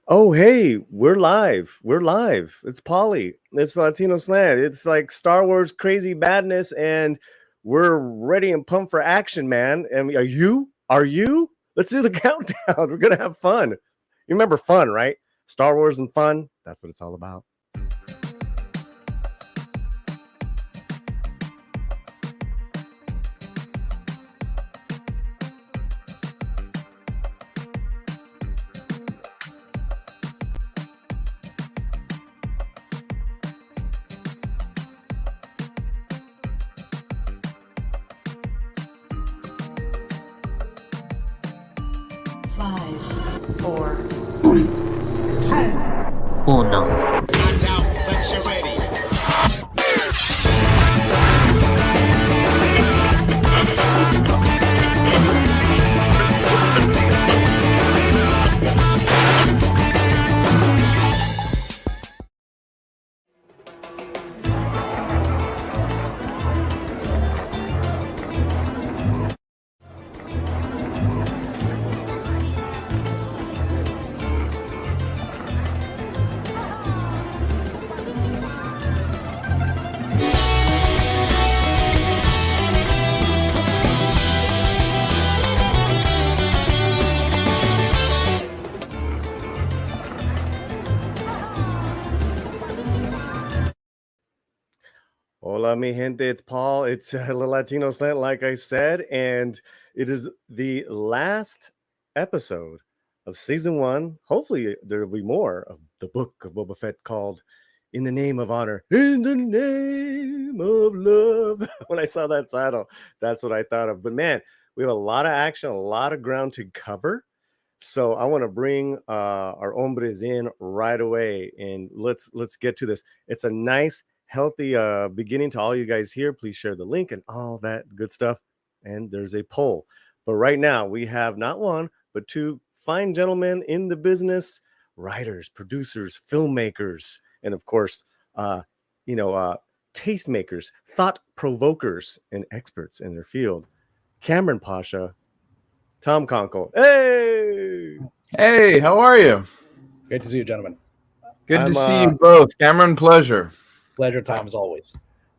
Oh, hey, we're live. We're live. It's Paulie. It's Latino Slant. It's like Star Wars crazy madness, and we're ready and pumped for action, man. And are you? Are you? Let's do the countdown. We're gonna have fun. You remember fun, right? Star Wars and fun. That's what it's all about. Five, four, three, 10. Uno. Let's get ready. Hola, mi gente. It's Paul. It's the Latino Slant, like I said, and it is the last episode of season one. Hopefully, there will be more of the Book of Boba Fett called "In the Name of Honor." In the name of love. When I saw that title, that's what I thought of. But man, we have a lot of action, a lot of ground to cover. So I want to bring our hombres in right away, and let's get to this. It's a nice, healthy beginning to all you guys here. Please share the link and all that good stuff. And there's a poll. But right now we have not one but two fine gentlemen in the business: writers, producers, filmmakers, and of course, tastemakers, thought provokers, and experts in their field. Kamran, Pasha, Tom Konkle. Hey. Hey, how are you? Great to see you, gentlemen. Good to see you both. Cameron, pleasure. Pleasure, Tom, as always.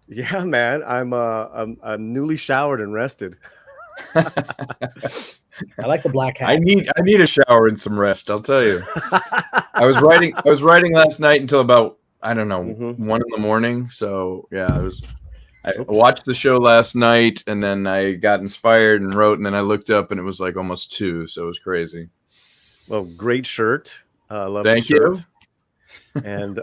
Yeah, man. I'm newly showered and rested. I like the black hat. I need a shower and some rest, I'll tell you. I was writing last night until about, I don't know, 1 a.m. So yeah, I watched the show last night and then I got inspired and wrote, and then I looked up and it was like almost 2, so it was crazy. Well, great shirt. Love Thank the shirt. you. And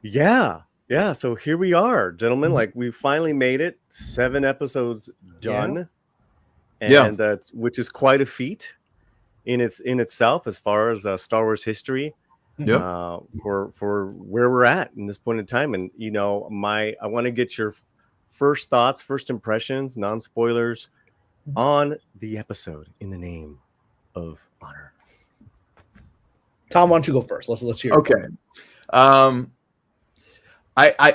yeah. So here we are, gentlemen. Like, we finally made it. 7 episodes done. Yeah. And that's, which is quite a feat in itself as far as Star Wars history. Yeah. For where we're at in this point in time. And I want to get your first thoughts, first impressions, non-spoilers on the episode In the Name of Honor. Tom, why don't you go first? Let's hear. Okay.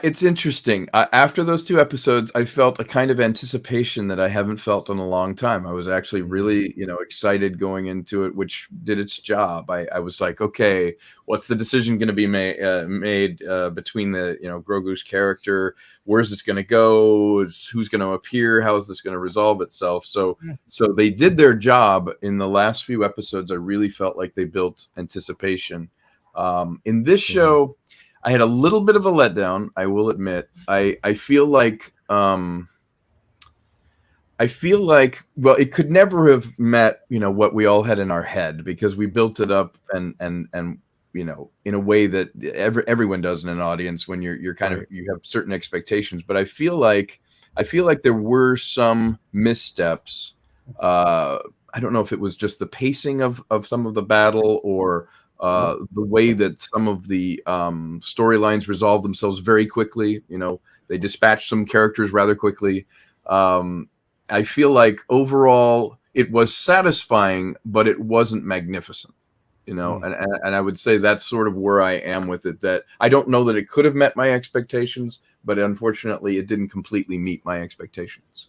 It's interesting. After those 2 episodes, I felt a kind of anticipation that I haven't felt in a long time. I was actually really, excited going into it, which did its job. I was like, okay, what's the decision going to be made between the, Grogu's character? Where's this going to go? Who's going to appear? How is this going to resolve itself? So they did their job in the last few episodes. I really felt like they built anticipation. In this show, I had a little bit of a letdown, I will admit. I feel like well, it could never have met, what we all had in our head, because we built it up and in a way that everyone does in an audience when you're kind of, you have certain expectations. But I feel like there were some missteps. I don't know if it was just the pacing of some of the battle, or the way that some of the storylines resolve themselves very quickly. They dispatch some characters rather quickly. I feel like overall it was satisfying, but it wasn't magnificent. And I would say that's sort of where I am with it. That I don't know that it could have met my expectations, but unfortunately it didn't completely meet my expectations.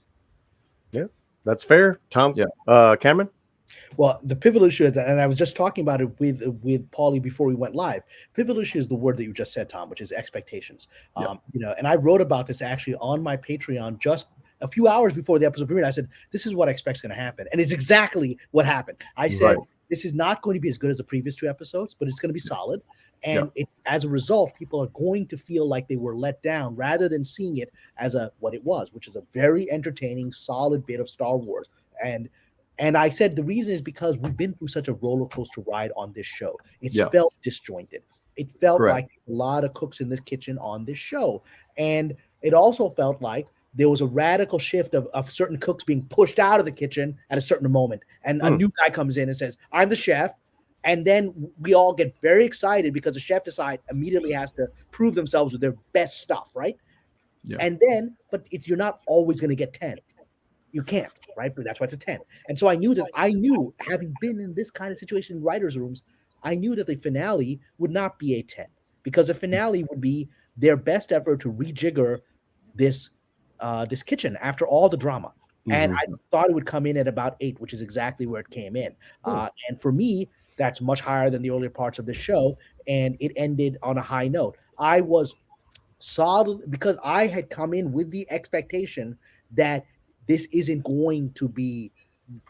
Yeah, that's fair. Tom, yeah. Kamran? Well, the pivotal issue is, and I was just talking about it with Paulie before we went live. Pivotal issue is the word that you just said, Tom, which is expectations. Yep. And I wrote about this actually on my Patreon just a few hours before the episode premiered. I said, this is what I expect is going to happen. And it's exactly what happened. I said, this is not going to be as good as the previous 2 episodes, but it's going to be solid. And as a result, people are going to feel like they were let down rather than seeing it as what it was, which is a very entertaining, solid bit of Star Wars. And I said the reason is because we've been through such a roller coaster ride on this show. It's felt disjointed. It felt like a lot of cooks in this kitchen on this show. And it also felt like there was a radical shift of certain cooks being pushed out of the kitchen at a certain moment. And a new guy comes in and says, I'm the chef. And then we all get very excited because the chef immediately has to prove themselves with their best stuff, right? Yeah. And then, but you're not always going to get 10. You can't, right? But that's why it's a 10. And so I knew, having been in this kind of situation in writers' rooms, I knew that the finale would not be a 10 because the finale would be their best effort to rejigger this kitchen after all the drama. And I thought it would come in at about 8, which is exactly where it came in. And for me, that's much higher than the earlier parts of the show. And it ended on a high note. I was solid because I had come in with the expectation that this isn't going to be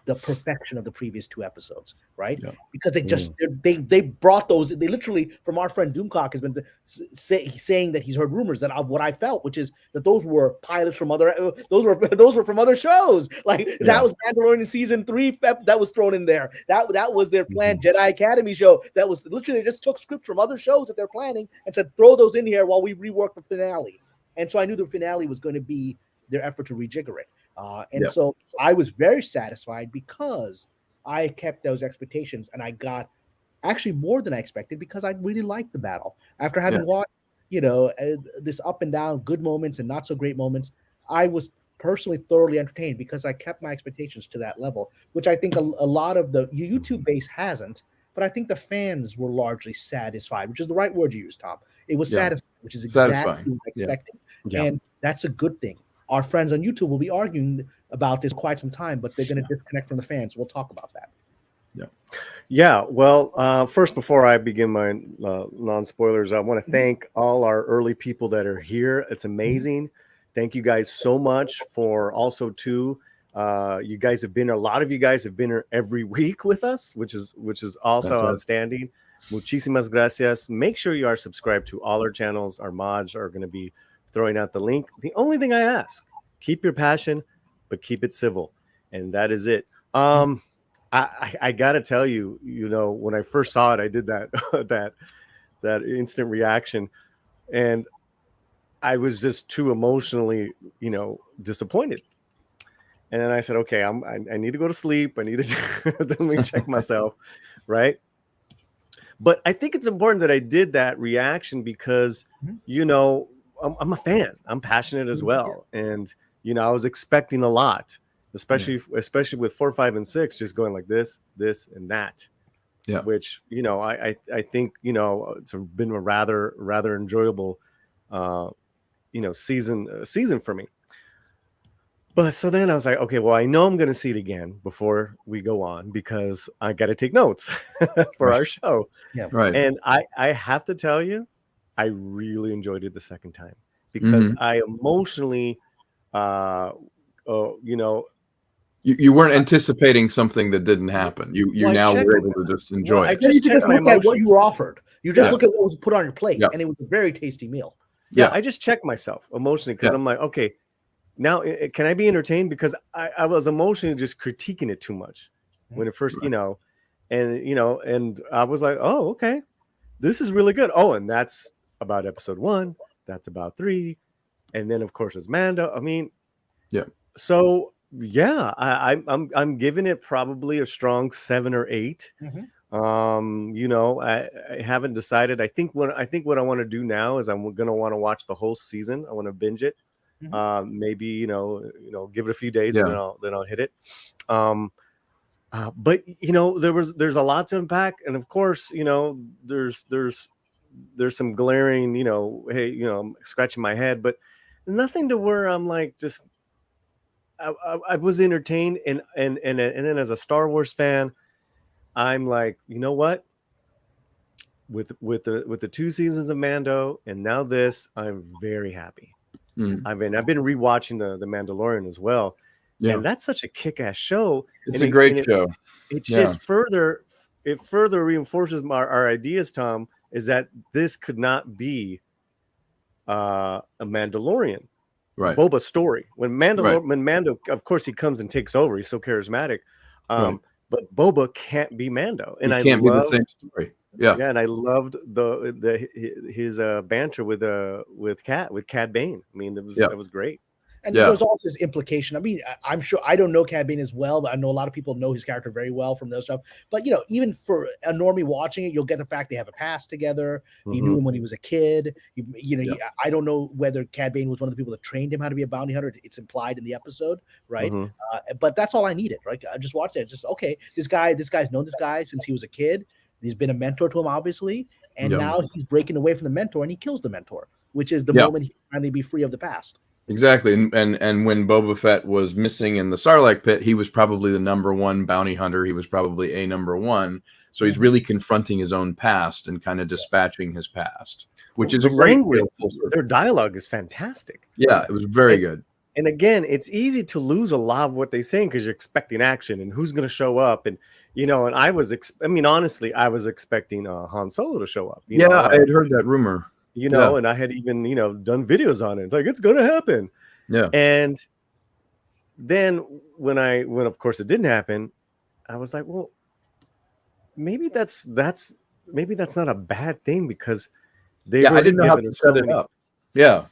the perfection of the previous 2 episodes, right? Yeah. Because they brought those. They literally, from our friend Doomcock, has been saying that he's heard rumors that of what I felt, which is that those were pilots from those were from other shows. Like that was Mandalorian season 3 that was thrown in there. That was their planned Jedi Academy show. That was literally, they just took scripts from other shows that they're planning and said throw those in here while we rework the finale. And so I knew the finale was going to be their effort to rejigger it. So I was very satisfied because I kept those expectations and I got actually more than I expected because I really liked the battle. After having watched, this up and down, good moments and not so great moments, I was personally thoroughly entertained because I kept my expectations to that level, which I think a lot of the YouTube base hasn't, but I think the fans were largely satisfied, which is the right word you used, Tom. It was satisfying, which is exactly what I expected. Yeah. And that's a good thing. Our friends on YouTube will be arguing about this quite some time, but they're going to disconnect from the fans. We'll talk about that. Yeah. Well, first, before I begin my non-spoilers, I want to thank all our early people that are here. It's amazing. Thank you guys so much for also too. You guys have been, a lot of you guys have been here every week with us, which is also outstanding. Muchísimas gracias. Make sure you are subscribed to all our channels. Our mods are going to be throwing out the link. The only thing I ask, keep your passion, but keep it civil. And that is it. I gotta tell you, when I first saw it, I did that instant reaction. And I was just too emotionally, disappointed. And then I said, okay, I need to go to sleep. I need to let me check myself. Right. But I think it's important that I did that reaction because, I'm a fan. I'm passionate as well. And, I was expecting a lot, especially with 4, 5, and 6, just going like this, and that. Yeah. Which, I think, it's been a rather enjoyable, season for me. But so then I was like, okay, well, I know I'm going to see it again before we go on because I got to take notes for our show. Yeah. Right. And I have to tell you, I really enjoyed it the second time because I emotionally, you weren't anticipating something that didn't happen. You now were able to just enjoy it. You just look at what you were offered. You just look at what was put on your plate, and it was a very tasty meal. Yeah, I just checked myself emotionally because I'm like, okay, now can I be entertained? Because I was emotionally just critiquing it too much when it first, and I was like, oh, okay, this is really good. Oh, and that's about episode 1. That's about 3. And then of course it's Mando. I mean, so yeah, I'm giving it probably a strong 7 or 8. I haven't decided. I think what I want to do now is I'm going to want to watch the whole season. I want to binge it. Maybe, give it a few days and then I'll hit it. But there's a lot to unpack. And of course, there's some glaring, hey, I'm scratching my head, but nothing to where I'm like, just I was entertained, and then as a Star Wars fan, I'm like, you know what? With the 2 seasons of Mando and now this, I'm very happy. Mm. I mean, I've been rewatching the Mandalorian as well, Yeah, and that's such a kick-ass show. it's And a great show. it's Yeah. just further reinforces our ideas, Tom, is that this could not be a Mandalorian. Right. Boba story. When Right. Mando, of course, he comes and takes over. He's so charismatic. Right. But Boba can't be Mando, and It I can't be the love same story. Yeah. yeah, and I loved his banter with Cad Bane. I mean, Yeah. that was great. And Yeah. there's also this implication. I mean, I'm sure I don't know Cad Bane as well, but I know a lot of people know his character very well from those stuff. But even for a normie watching it, you'll get the fact they have a past together. He knew him when he was a kid. I don't know whether Cad Bane was one of the people that trained him how to be a bounty hunter. It's implied in the episode, right? But that's all I needed, right? I just watched it. Just okay, this guy's known this guy since he was a kid. He's been a mentor to him, obviously, and now he's breaking away from the mentor, and he kills the mentor, which is the moment he can finally be free of the past. Exactly. And when Boba Fett was missing in the Sarlacc pit, he was probably the #1 bounty hunter. He was probably a #1. So he's really confronting his own past and kind of dispatching his past, which is the a great language. deal. Their dialogue is fantastic. Yeah, it was very good. And again, it's easy to lose a lot of what they're saying because you're expecting action and who's going to show up. And, and I was, honestly, I was expecting Han Solo to show up. I had heard that rumor. And I had even, done videos on it. It's like, it's going to happen. Yeah. And then when of course it didn't happen, I was like, well, maybe that's not a bad thing because I didn't know how to set it up. Yeah.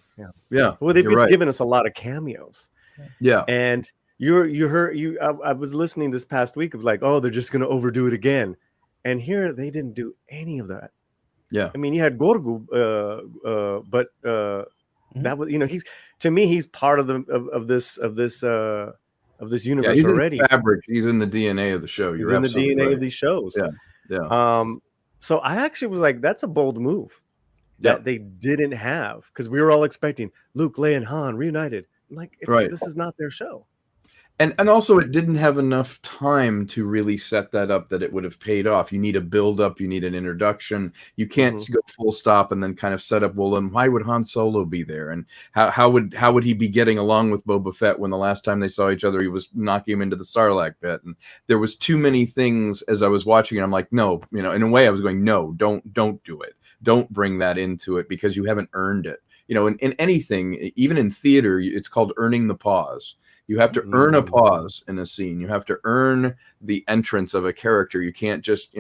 Well, they've just given us a lot of cameos. Yeah. And I was listening this past week of like, oh, they're just going to overdo it again. And here they didn't do any of that. Yeah. I mean, you had Gorgu, but that was, he's part of this universe already. In the fabric. He's in the DNA of the show. He's in the DNA of these shows. Yeah. So I actually was like, that's a bold move that they didn't have because we were all expecting Luke, Leia, and Han reunited. I'm like, this is not their show. And also it didn't have enough time to really set that up that it would have paid off. You need a build up, you need an introduction. You can't go full stop and then kind of set up, well, then why would Han Solo be there? And how would he be getting along with Boba Fett when the last time they saw each other, he was knocking him into the Sarlacc pit? And there was too many things as I was watching it. I'm like, no, in a way I was going, no, don't do it. Don't bring that into it because you haven't earned it. In anything, even in theater, it's called earning the pause. You have to earn a pause in a scene. You have to earn the entrance of a character. You can't just,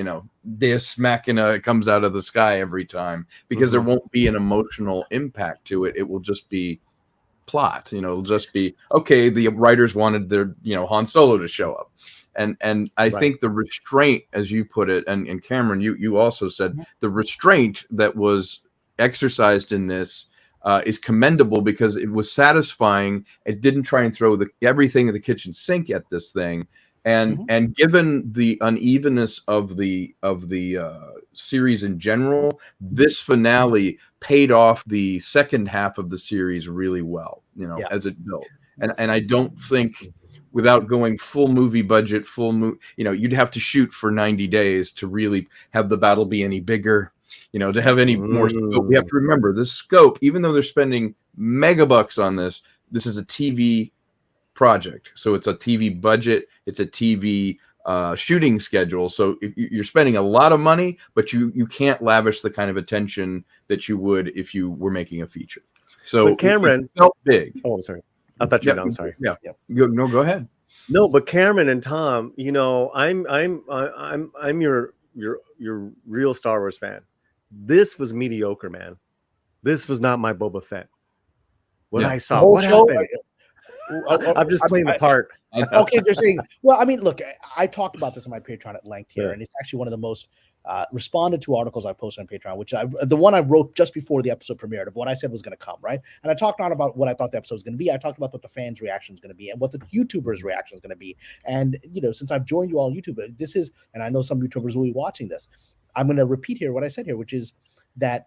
Deus Machina comes out of the sky every time because there won't be an emotional impact to it. It will just be plot. It'll just be, okay, the writers wanted their, Han Solo to show up. And I think the restraint, as you put it, and Kamran, you also said the restraint that was exercised in this is commendable because it was satisfying. It didn't try and throw everything in the kitchen sink at this thing, and given the unevenness of the series in general, this finale paid off the second half of the series really well. As it built, and I don't think, without going full movie budget, you'd have to shoot for 90 days to really have the battle be any bigger. To have any more scope. We have to remember this scope, even though they're spending mega bucks on this is a TV project. So it's a TV budget. It's a TV shooting schedule. So you're spending a lot of money, but you can't lavish the kind of attention that you would if you were making a feature. So but Kamran, it felt big. Oh, I'm sorry. I thought you were done. I'm sorry. Yeah. Go ahead. No, but Kamran and Tom, I'm your real Star Wars fan. This was mediocre, man. This was not my Boba Fett. I saw, what happened? I'm just playing the part. Okay, they're saying, well, I mean, look, I talked about this on my Patreon at length here, and it's actually one of the most responded to articles I posted on Patreon, which the one I wrote just before the episode premiered of what I said was going to come, right? And I talked not about what I thought the episode was going to be. I talked about what the fans' reaction is going to be and what the YouTubers' reaction is going to be. And, since I've joined you all YouTube, and I know some YouTubers will be watching this, I'm going to repeat here what I said here, which is that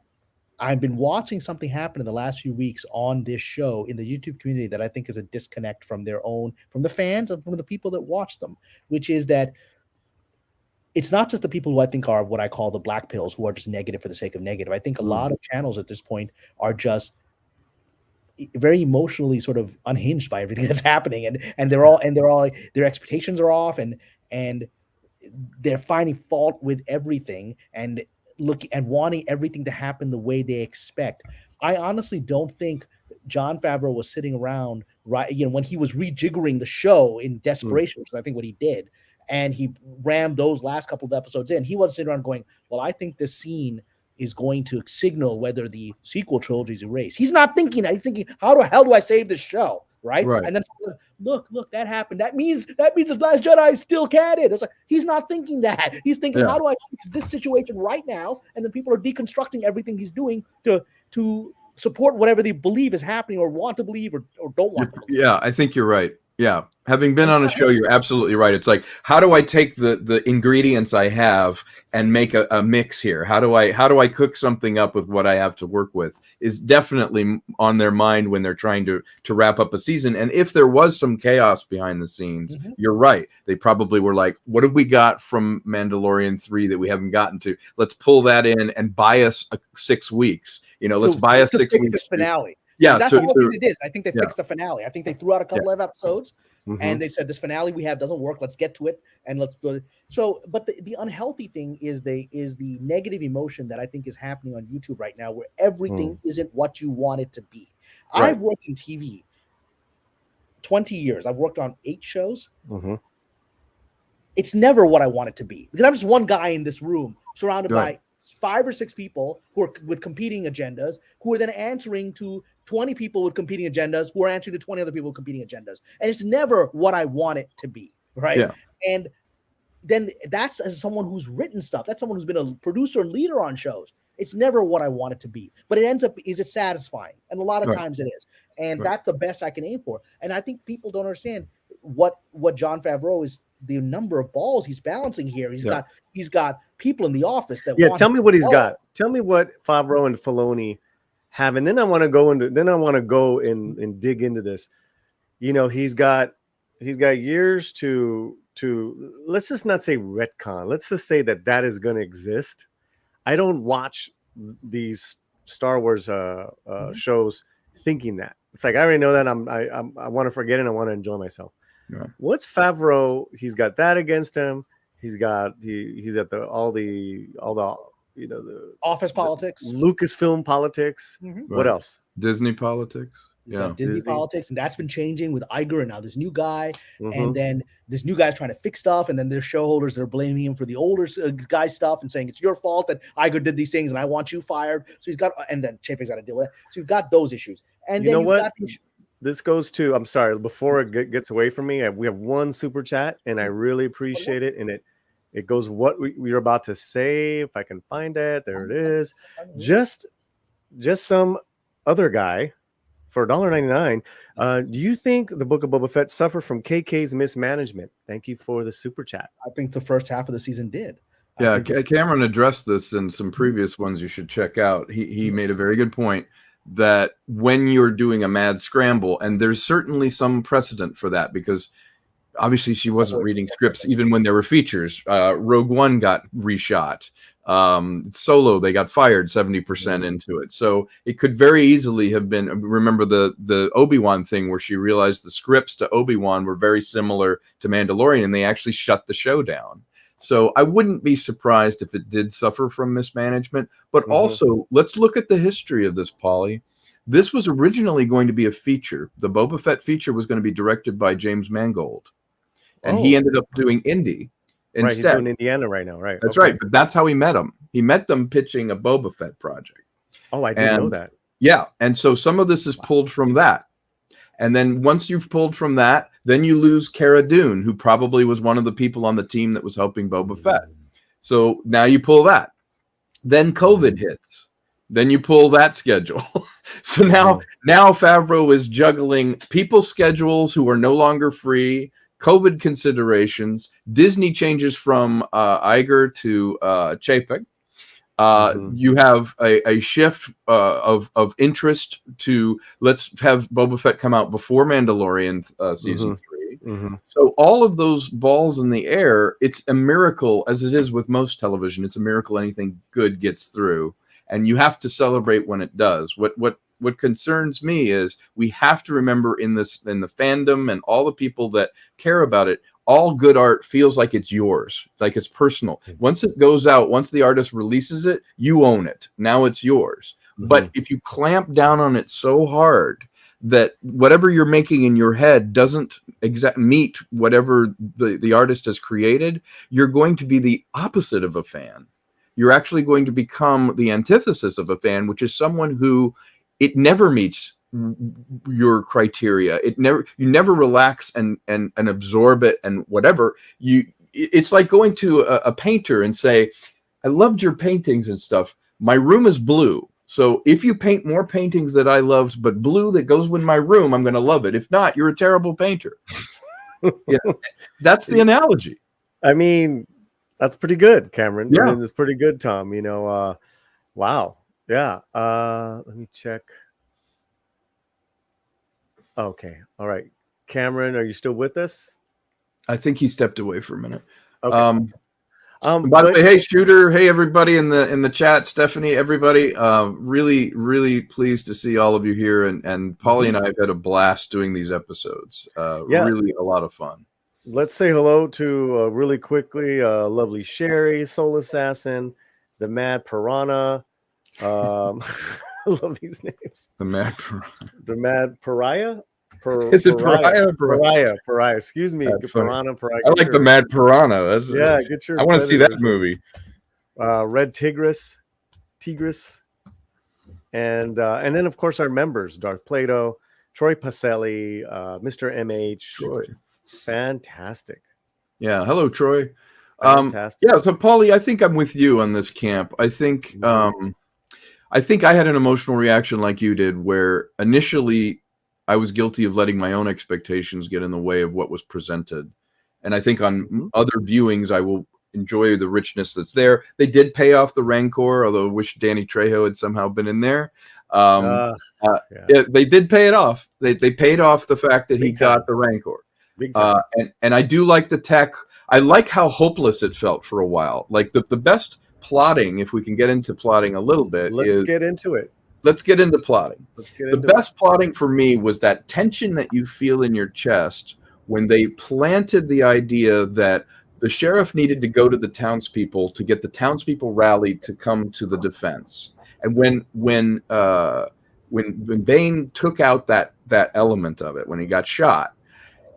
I've been watching something happen in the last few weeks on this show in the YouTube community that I think is a disconnect from the fans and from the people that watch them, which is that it's not just the people who I think are what I call the black pills, who are just negative for the sake of negative. I think a lot of channels at this point are just very emotionally sort of unhinged by everything that's happening, and they're all like, their expectations are off, and they're finding fault with everything and wanting everything to happen the way they expect. I honestly don't think Jon Favreau was sitting around, right, when he was rejiggering the show in desperation, which is I think what he did, and he rammed those last couple of episodes in. He wasn't sitting around going, well, I think this scene is going to signal whether the sequel trilogy is erased. He's not thinking that. He's thinking, how the hell do I save this show? Right. And then look, that happened. That means the Last Jedi is still canon. It's like, he's not thinking that. He's thinking, how do I fix this situation right now? And then people are deconstructing everything he's doing to support whatever they believe is happening or want to believe or don't want to believe. Yeah, I think you're right. Yeah. Having been on a show, you're absolutely right. It's like, how do I take the ingredients I have and make a mix here? How do I cook something up with what I have to work with is definitely on their mind when they're trying to wrap up a season. And if there was some chaos behind the scenes, you're right. They probably were like, what have we got from Mandalorian 3 that we haven't gotten to? Let's pull that in and buy us 6 weeks. Let's buy us 6 weeks finale. Yeah, that's what it is. I think they fixed the finale. I think they threw out a couple of episodes, and they said this finale we have doesn't work. Let's get to it and let's go. So, but the unhealthy thing is the negative emotion that I think is happening on YouTube right now, where everything isn't what you want it to be. Right. I've worked in TV 20 years. I've worked on 8 shows. It's never what I want it to be, because I'm just one guy in this room surrounded by 5 or 6 people who are with competing agendas, who are then answering to 20 people with competing agendas, who are answering to 20 other people with competing agendas. And it's never what I want it to be, right? Yeah. And then that's as someone who's written stuff. That's someone who's been a producer and leader on shows. It's never what I want it to be. But it ends up, is it satisfying? And a lot of times it is. And that's the best I can aim for. And I think people don't understand what Jon Favreau is, the number of balls he's balancing here. He's got people in the office that tell me what he's got. Tell me what Favreau and Filoni have, and then I want to go and dig into this. He's got years to let's just not say retcon. Let's just say that is going to exist. I don't watch these Star Wars shows thinking that. It's like, I already know that. I want to forget it. I want to enjoy myself. Yeah. What's Favreau? He's got that against him. He's at all the office politics, Lucasfilm politics. What else? Disney politics. Disney politics, and that's been changing with Iger, and now this new guy, and then this new guy's trying to fix stuff, and then there's shareholders that are blaming him for the older guy's stuff and saying it's your fault that Iger did these things and I want you fired. So he's got, and then Chapek's got to deal with it. So you've got those issues, and then you've got this goes to, I'm sorry, before it gets away from me, we have one super chat, and I really appreciate it, and it goes what we were about to say. If I can find it, there it is. Just some other guy for $1.99. Do you think the Book of Boba Fett suffered from KK's mismanagement? Thank you for the super chat. I think the first half of the season did. Yeah, Kamran addressed this in some previous ones you should check out. He made a very good point that when you're doing a mad scramble, and there's certainly some precedent for that, because obviously she wasn't reading scripts even when there were features. Rogue One got reshot. Solo, they got fired 70% into it. So it could very easily have been, remember the Obi-Wan thing where she realized the scripts to Obi-Wan were very similar to Mandalorian, and they actually shut the show down. So I wouldn't be surprised if it did suffer from mismanagement. But also, let's look at the history of this, Paulie. This was originally going to be a feature. The Boba Fett feature was going to be directed by James Mangold. And he ended up doing Indy instead. Right, he's doing Indiana right now, right? That's right. But that's how he met them. He met them pitching a Boba Fett project. Oh, I didn't know that. Yeah. And so some of this is pulled from that. And then once you've pulled from that, then you lose Cara Dune, who probably was one of the people on the team that was helping Boba Fett. So now you pull that. Then COVID hits. Then you pull that schedule. So now Favreau is juggling people's schedules who are no longer free, COVID considerations. Disney changes from Iger to Chapek. You have a shift of interest to let's have Boba Fett come out before Mandalorian season 3. So all of those balls in the air, it's a miracle, as it is with most television. It's a miracle anything good gets through, and you have to celebrate when it does. What concerns me is we have to remember in the fandom and all the people that care about it, all good art feels like it's yours, like it's personal. Once it goes out, once the artist releases it, you own it. Now it's yours. But if you clamp down on it so hard that whatever you're making in your head doesn't meet whatever the artist has created, you're going to be the opposite of a fan. You're actually going to become the antithesis of a fan, which is someone who it never meets your criteria. You never relax and absorb it and whatever. It's like going to a painter and say, I loved your paintings and stuff. My room is blue. So if you paint more paintings that I loved, but blue that goes with my room, I'm going to love it. If not, you're a terrible painter. Yeah, that's the analogy. I mean, that's pretty good, Cameron. Yeah. I mean, it's pretty good, Tom. Wow. Yeah. Let me check. Okay. All right. Cameron, are you still with us? I think he stepped away for a minute. Okay. By the way, hey Shooter, hey everybody in the chat, Stephanie, everybody, really pleased to see all of you here, and Paulie and I have had a blast doing these episodes. Really a lot of fun. Let's say hello to really quickly, lovely Sherry, Soul Assassin, the Mad Piranha. I love these names. The Mad Piranha. The Mad Pariah. Is it Pariah? Pariah. Excuse me. Piranha. Pariah. I like the Mad Piranha. Get your. I want to see that movie. Red Tigris, and then of course our members: Darth Plato, Troy Pacelli, Mr. MH. Troy. Fantastic. Yeah. Hello, Troy. Fantastic. Yeah. So, Paulie, I think I'm with you on this camp. I think I had an emotional reaction like you did, where initially I was guilty of letting my own expectations get in the way of what was presented. And I think on other viewings, I will enjoy the richness that's there. They did pay off the Rancor, although I wish Danny Trejo had somehow been in there. They did pay it off. They paid off the fact that he got the Rancor. And I do like the tech. I like how hopeless it felt for a while. Like the best plotting, if we can get into plotting a little bit. Let's get into it. Let's get into plotting. The best plotting for me was that tension that you feel in your chest when they planted the idea that the sheriff needed to go to the townspeople to get the townspeople rallied to come to the defense. And when Bane took out that element of it, when he got shot,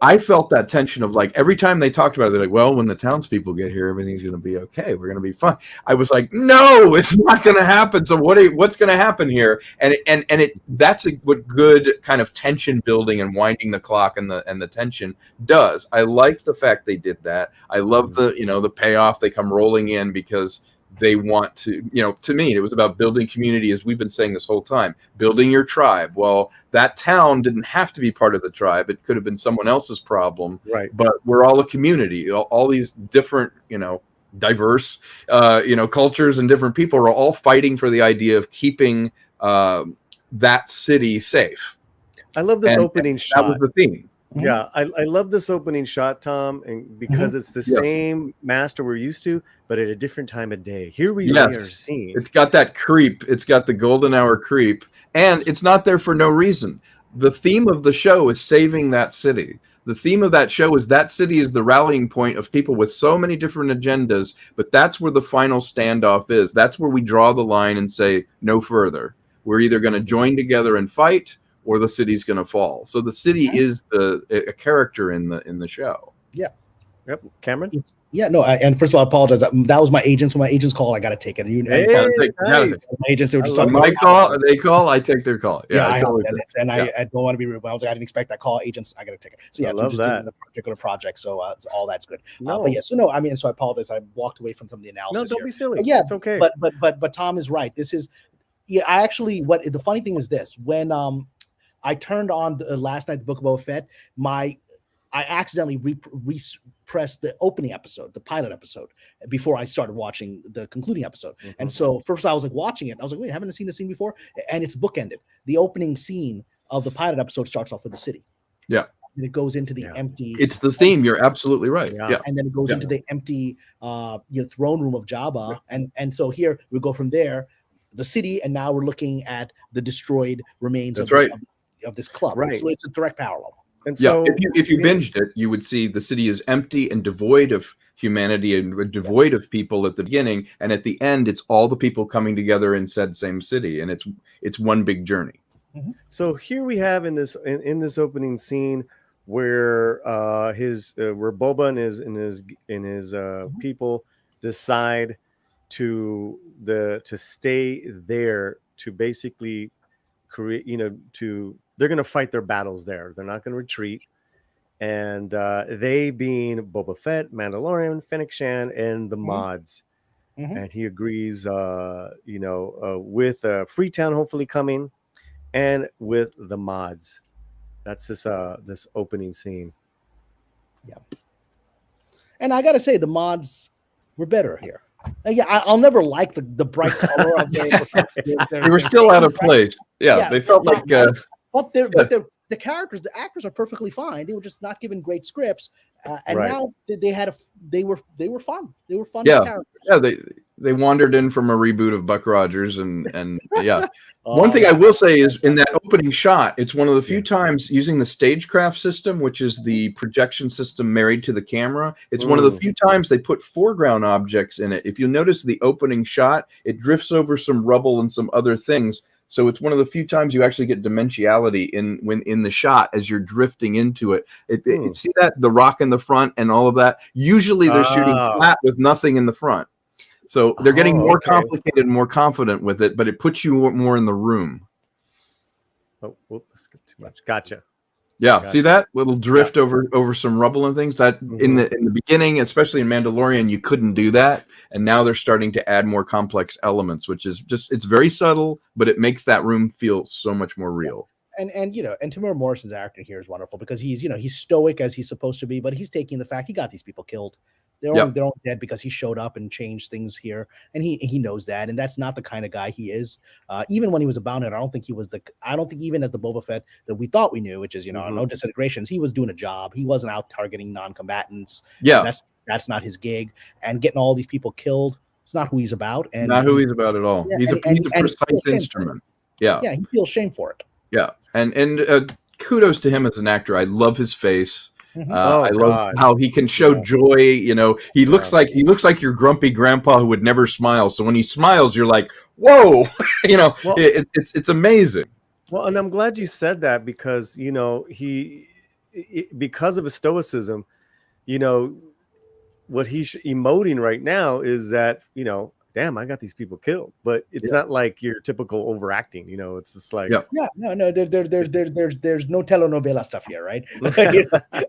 I felt that tension of like every time they talked about it, they're like, well, when the townspeople get here, everything's going to be okay. We're going to be fine. I was like, no, it's not going to happen. So what's going to happen here? That's what good kind of tension building and winding the clock and the tension does. I like the fact they did that. I love the payoff. They come rolling in because they want to, to me, it was about building community, as we've been saying this whole time, building your tribe. Well, that town didn't have to be part of the tribe. It could have been someone else's problem. Right. But we're all a community. All these different, diverse, cultures and different people are all fighting for the idea of keeping that city safe. I love this opening shot. That was the theme. Yeah, I love this opening shot, Tom, and because it's the same master we're used to, but at a different time of day. Here we are seeing. It's got that creep. It's got the golden hour creep, and it's not there for no reason. The theme of the show is saving that city. The theme of that show is that city is the rallying point of people with so many different agendas, but that's where the final standoff is. That's where we draw the line and say no further. We're either going to join together and fight, or the city's going to fall. So the city is a character in the show. Yeah. Yep. Cameron? Yeah, no. And first of all, I apologize. That was my agent. So my agent's call, I got to take it. My agents, they were just talking my call. They call. I take their call. Yeah, I don't want to be rude. But I didn't expect that call. Agents, I got to take it. So yeah, I love that. The particular project. So all that's good. But yeah, so I apologize. I walked away from some of the analysis. No, don't be silly. But yeah, it's okay. But Tom is right. This is, I actually, the funny thing is this, when I turned on last night the Book of Boba Fett, my I accidentally repressed the opening episode, the pilot episode, before I started watching the concluding episode. And so first I was like watching it. I was like, wait, haven't I seen this scene before? And it's bookended. The opening scene of the pilot episode starts off with the city. Yeah. And it goes into the empty. It's the theme. You're absolutely right. Yeah. And then it goes into the empty, throne room of Jabba. And so here we go from there, the city, and now we're looking at the destroyed remains of this club. Right. So it's a direct parallel. And so if you binged it, you would see the city is empty and devoid of humanity and devoid of people at the beginning, and at the end, it's all the people coming together in said same city, and it's one big journey. So here we have in this opening scene where where Boba and his people decide to stay there to basically create, they're going to fight their battles there. They're not going to retreat. And they being Boba Fett, Mandalorian, Fennec Shan, and the mods. And he agrees, with Freetown hopefully coming, and with the mods. That's this opening scene. Yeah. And I got to say, the mods were better here. And I'll never like the bright color of they were still out of place. Yeah, they felt like but the characters, the actors are perfectly fine. They were just not given great scripts, and now they were fun. They were fun characters. Yeah, they wandered in from a reboot of Buck Rogers, and one thing I will say is in that opening shot, it's one of the few times using the stagecraft system, which is the projection system married to the camera. It's one of the few times they put foreground objects in it. If you notice the opening shot, it drifts over some rubble and some other things. So it's one of the few times you actually get dimensionality in the shot as you're drifting into it. See that, the rock in the front and all of that? Usually they're shooting flat with nothing in the front. So they're getting more complicated and more confident with it, but it puts you more in the room. Oh, whoops, too much. Gotcha. Yeah, see that little drift over some rubble and things that in the beginning, especially in Mandalorian, you couldn't do that, and now they're starting to add more complex elements, which is it's very subtle, but it makes that room feel so much more real. And Tamara Morrison's acting here is wonderful because he's stoic as he's supposed to be, but he's taking the fact he got these people killed. They're all dead because he showed up and changed things here, and he knows that, and that's not the kind of guy he is. Even when he was a bounty hunter, I don't think even as the Boba Fett that we thought we knew, which is no disintegrations, he was doing a job. He wasn't out targeting non-combatants. Yeah, that's not his gig. And getting all these people killed, it's not who he's about. And not who he's about at all. Yeah, he's a precise instrument. Yeah, he feels shame for it. Yeah, and kudos to him as an actor. I love his face. I love how he can show joy. He looks like your grumpy grandpa who would never smile. So when he smiles, you're like, whoa, it's amazing. Well, and I'm glad you said that because because of his stoicism, what he's emoting right now is that damn, I got these people killed, but it's not like your typical overacting. It's just like there's no telenovela stuff here, right?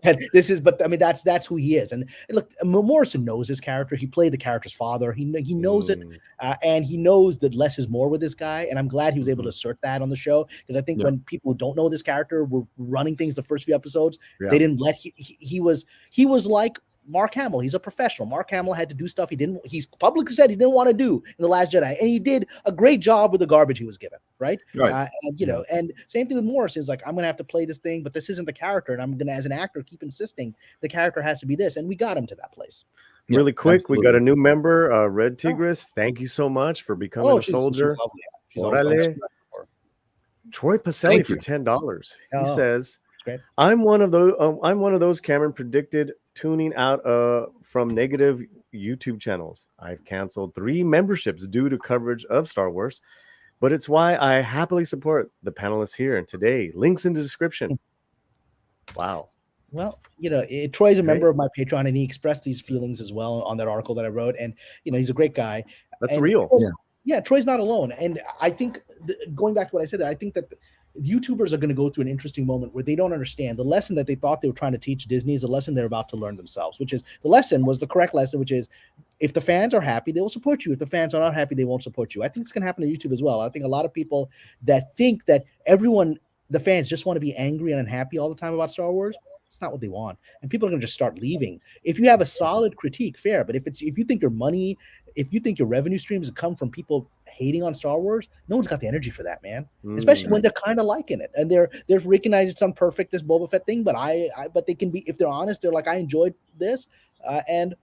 And this is, but I mean that's who he is. And look, Morrison knows his character. He played the character's father. He knows it, and he knows that less is more with this guy. And I'm glad he was able to assert that on the show because I think when people who don't know this character were running things the first few episodes, they didn't let he was like Mark Hamill. He's a professional. Mark Hamill had to do stuff he's publicly said he didn't want to do in The Last Jedi, and he did a great job with the garbage he was given, right? And same thing with Morris is like, I'm gonna have to play this thing, but this isn't the character, and I'm gonna, as an actor, keep insisting the character has to be this, and we got him to that place. Really quick, we got a new member, Red Tigress. Thank you so much for becoming a soldier. She's Troy Pacelli for $10. He says, I'm one of those Cameron predicted tuning out from negative YouTube channels. I've canceled 3 memberships due to coverage of Star Wars, but it's why I happily support the panelists here and today. Links in the description. Wow. Well, Troy's a member of my Patreon, and he expressed these feelings as well on that article that I wrote. And he's a great guy. That's real. Troy's not alone. And I think going back to what I said, I think that YouTubers are going to go through an interesting moment where they don't understand the lesson that they thought they were trying to teach Disney is a lesson they're about to learn themselves, which is the lesson was the correct lesson, which is if the fans are happy, they will support you. If the fans are not happy, they won't support you. I think it's going to happen to YouTube as well. I think a lot of people that think that the fans just want to be angry and unhappy all the time about Star Wars, It's not what they want, and people are going to just start leaving. If you have a solid critique, fair. But if you think your money, if you think your revenue streams come from people hating on Star Wars, no one's got the energy for that, man. Especially when they're kind of liking it and they're recognizing it's unperfect, this Boba Fett thing. But but they can be, if they're honest, they're like, I enjoyed this, and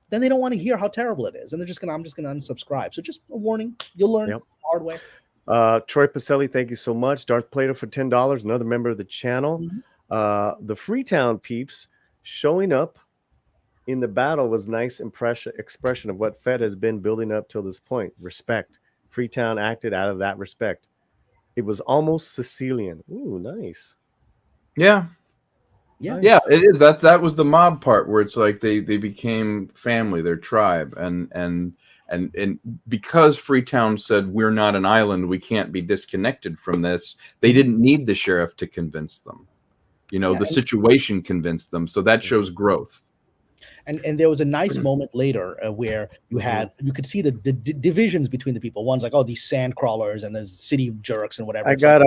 then they don't want to hear how terrible it is, and I'm just gonna unsubscribe. So just a warning, you'll learn the hard way. Troy Pacelli, thank you so much. Darth Plato for $10, another member of the channel. The Freetown peeps showing up in the battle was nice expression of what Fett has been building up till this point. Respect. Freetown acted out of that respect. It was almost Sicilian. Ooh, nice. Yeah. Yeah, it is. That was the mob part where it's like they became family, their tribe, and because Freetown said we're not an island, we can't be disconnected from this. They didn't need the sheriff to convince them. The situation convinced them, so that shows growth. And there was a nice moment later where you could see the divisions between the people. One's like, oh, these sand crawlers and the city jerks and whatever. I got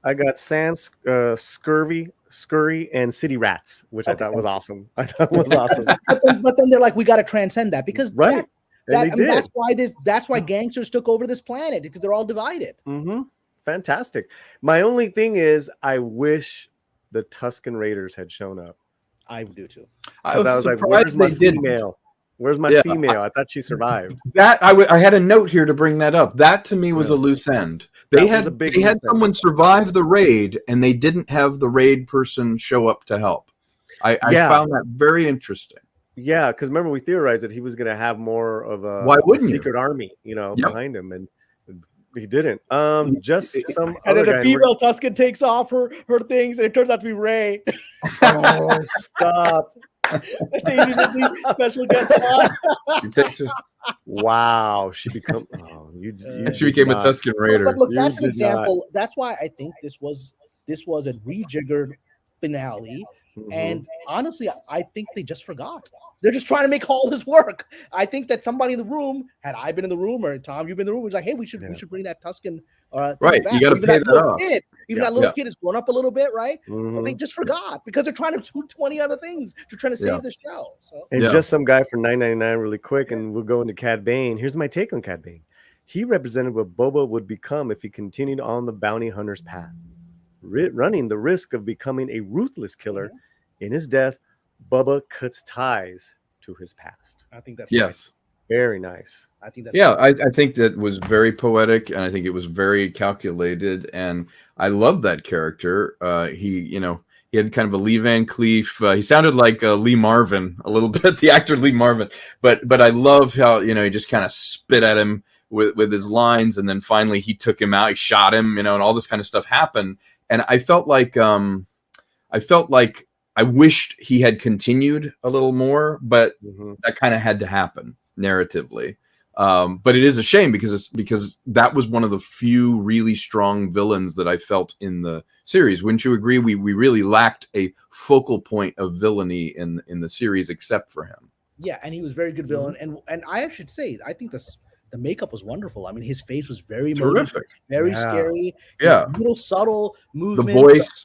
I got sand, scurry, and city rats, which I thought was awesome. But then they're like, we got to transcend that because that's why gangsters took over this planet, because they're all divided. Fantastic. My only thing is, I wish the Tusken Raiders had shown up. I do too. I was like, where's my female? Where's my female? I thought she survived. That I had a note here to bring that up. That to me was a loose end. They had someone survive the raid, and they didn't have the raid person show up to help. I found that very interesting. Yeah, because remember we theorized that he was going to have more of a secret army, behind him, and he didn't. Just some. And then the female Tusken takes off her things, and it turns out to be Rey. Oh, stop! Daisy Ridley, special guest on. Wow, she became. She became a Tusken Raider. But look, that's an example. That's why I think this was a rejiggered finale. And honestly, I think they just forgot. They're just trying to make all this work. I think that somebody in the room, had I been in the room, or Tom, you've been in the room, was like, hey, we should bring that Tusken. Right, back. you got to pay that off. Even that little kid has grown up a little bit, right? But they just forgot because they're trying to do 20 other things. They're trying to save the show. So. And just some guy for $9.99 really quick, and we'll go into Cad Bane. Here's my take on Cad Bane. He represented what Boba would become if he continued on the bounty hunter's path, running the risk of becoming a ruthless killer. In his death, Bubba cuts ties to his past. I think that's nice. Very nice. I think that's I think that was very poetic, and I think it was very calculated, and I love that character. He had kind of a Lee Van Cleef. He sounded like Lee Marvin a little bit, the actor Lee Marvin. But I love how he just kind of spit at him with his lines, and then finally he took him out. He shot him, and all this kind of stuff happened. And I felt like I wished he had continued a little more, but that kind of had to happen narratively. But it is a shame because that was one of the few really strong villains that I felt in the series. Wouldn't you agree? We really lacked a focal point of villainy in the series except for him. Yeah, and he was a very good villain. And I should say, I think the makeup was wonderful. I mean, his face was very terrific, very scary. Little subtle movements. The voice,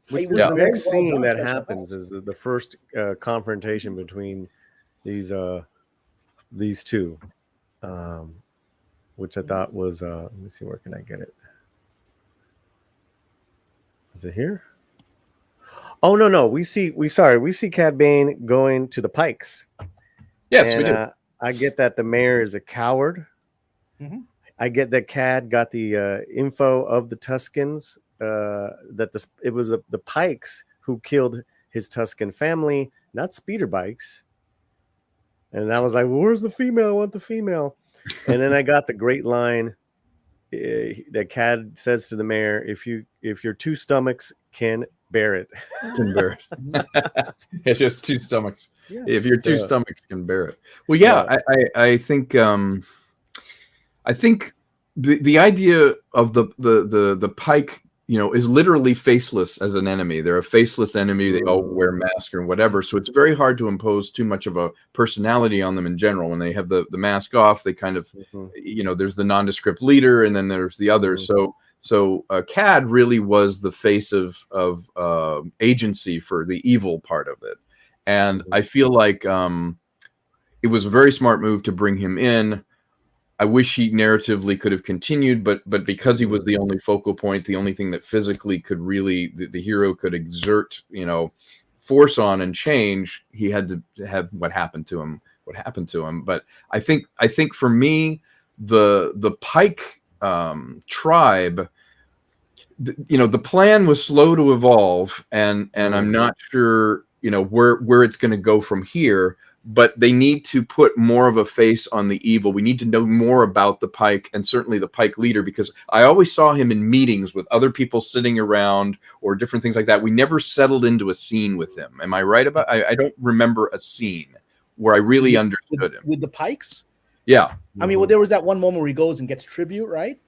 The next scene that happens is the first confrontation between these two, which I thought was. Let me see, where can I get it? Is it here? Oh no! We see Cad Bane going to the Pikes. Yes, we do. I get that the mayor is a coward. I get that Cad got the info of the Tuskens. That it was the Pikes who killed his Tusken family, not speeder bikes. And I was like, where's the female? I want the female. And then I got the great line that Cad says to the mayor, if your two stomachs can bear it. Can bear it. It's just two stomachs. Yeah. If your two stomachs can bear it. Well, I think the idea of the Pike, is literally faceless as an enemy. They're a faceless enemy. They all wear masks or whatever. So it's very hard to impose too much of a personality on them in general. When they have the mask off, they kind of, there's the nondescript leader and then there's the others. So Cad really was the face of agency for the evil part of it, and I feel like it was a very smart move to bring him in. I wish he narratively could have continued, but because he was the only focal point, the only thing that physically could really the hero could exert, force on and change, he had to have what happened to him. But I think for me, the Pike tribe, the plan was slow to evolve, and I'm not sure where it's going to go from here. But they need to put more of a face on the evil. We need to know more about the Pike, and certainly the Pike leader, because I always saw him in meetings with other people sitting around or different things like that. We never settled into a scene with him. Am I right about? I don't remember a scene where I really understood him with the Pikes. Yeah, I mean, well, there was that one moment where he goes and gets tribute, right?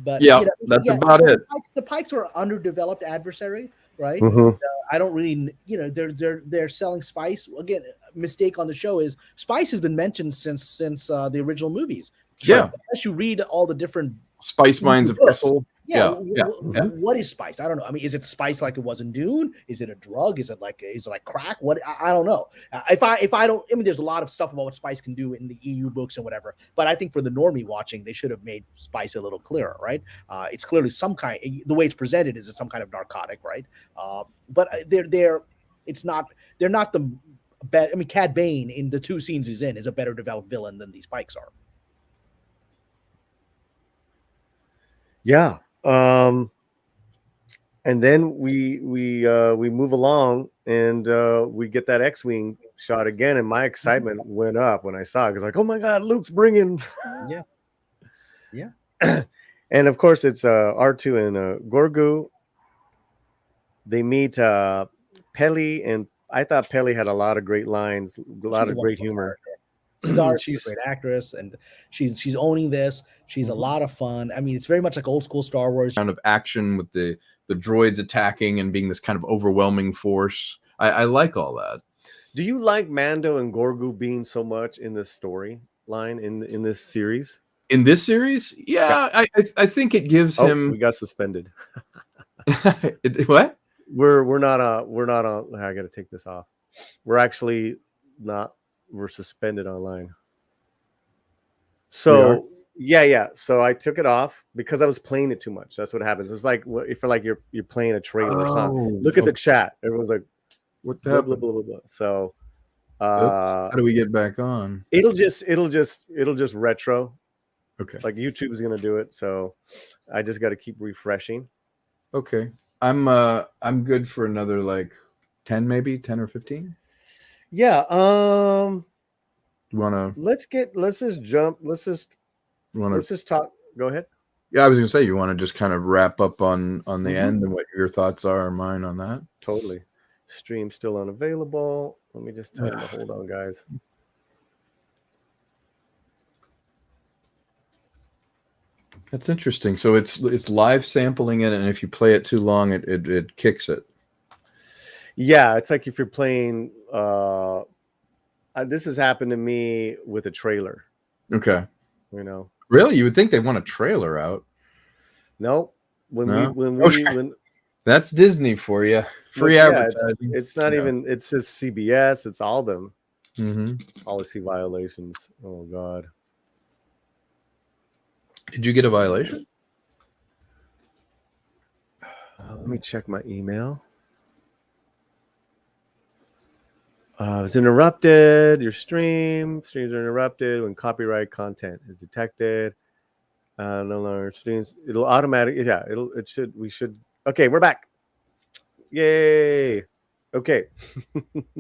But yeah, that's about it. The Pikes are underdeveloped adversary, right? Mhm. I don't really, they're selling spice. Again, mistake on the show is spice has been mentioned since the original movies. Yeah, unless you read all the different Spice Mines of Crystal. Yeah. What is spice? I don't know. I mean, is it spice like it was in Dune? Is it a drug? Is it like crack? What? I don't know. If I don't, I mean, there's a lot of stuff about what spice can do in the EU books and whatever. But I think for the normie watching, they should have made spice a little clearer, right? It's clearly some kind. The way it's presented is some kind of narcotic, right? But they're not the. I mean, Cad Bane in the two scenes he's in is a better developed villain than these Pikes are. Yeah. And then we move along and we get that X-wing shot again, and my excitement went up when I saw it. Because like, oh my God, Luke's bringing. Yeah. And of course, it's R2 and Gorgu. They meet Peli, and I thought Peli had a lot of great lines, a lot of great humor. She's a great actress, and she's owning this. She's a lot of fun. I mean, it's very much like old school Star Wars. Kind of action with the droids attacking and being this kind of overwhelming force. I like all that. Do you like Mando and Gorgu being so much in this storyline in this series? In this series, yeah. I think it gives him. We got suspended. What? We're not on. I got to take this off. We're actually not. We're suspended online. So yeah. So I took it off because I was playing it too much. That's what happens. It's like if you're playing a trailer or something. Look at the chat. Everyone's like, "What the blah, blah, blah, blah." So how do we get back on? It'll just retro. Okay. Like YouTube is gonna do it. So I just got to keep refreshing. Okay. I'm good for another like 10 or 15. Yeah. You wanna? Let's just jump. Let's just talk. Go ahead. Yeah, I was gonna say, you want to just kind of wrap up on the end and what your thoughts are or mine on that. Totally. Stream still unavailable. Let me just tell you. Hold on, guys. That's interesting. So it's live sampling it, and if you play it too long, it kicks it. Yeah, it's like if you're playing. This has happened to me with a trailer. Okay. Really, you would think they want a trailer out. No. When that's Disney for you. Free advertising. It's not even. It's just CBS. It's all them. Mm-hmm. Policy violations. Oh God. Did you get a violation? Let me check my email. It was interrupted. Your streams are interrupted when copyright content is detected. No longer streams. It'll automatically. Yeah. We should. Okay, we're back. Yay. Okay.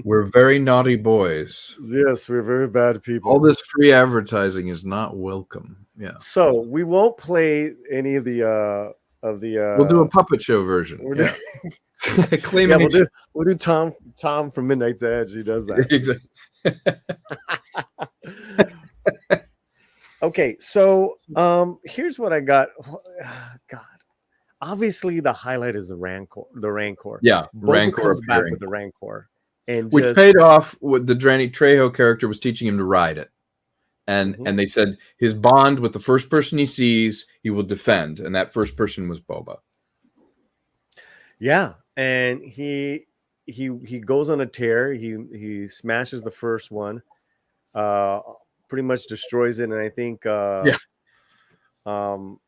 We're very naughty boys. Yes, we're very bad people. All this free advertising is not welcome. Yeah. So we won't play any of the. We'll do a puppet show version. We'll do Tom from Midnight's Edge. He does that. Exactly. Okay, so here's what I got. God, obviously the highlight is the Rancor. Yeah, Boba Rancor comes back appearing. with the Rancor, and which paid off. With the Danny Trejo character was teaching him to ride it, and they said his bond with the first person he sees, he will defend, and that first person was Boba. Yeah, and he goes on a tear. He smashes the first one, pretty much destroys it, and I think long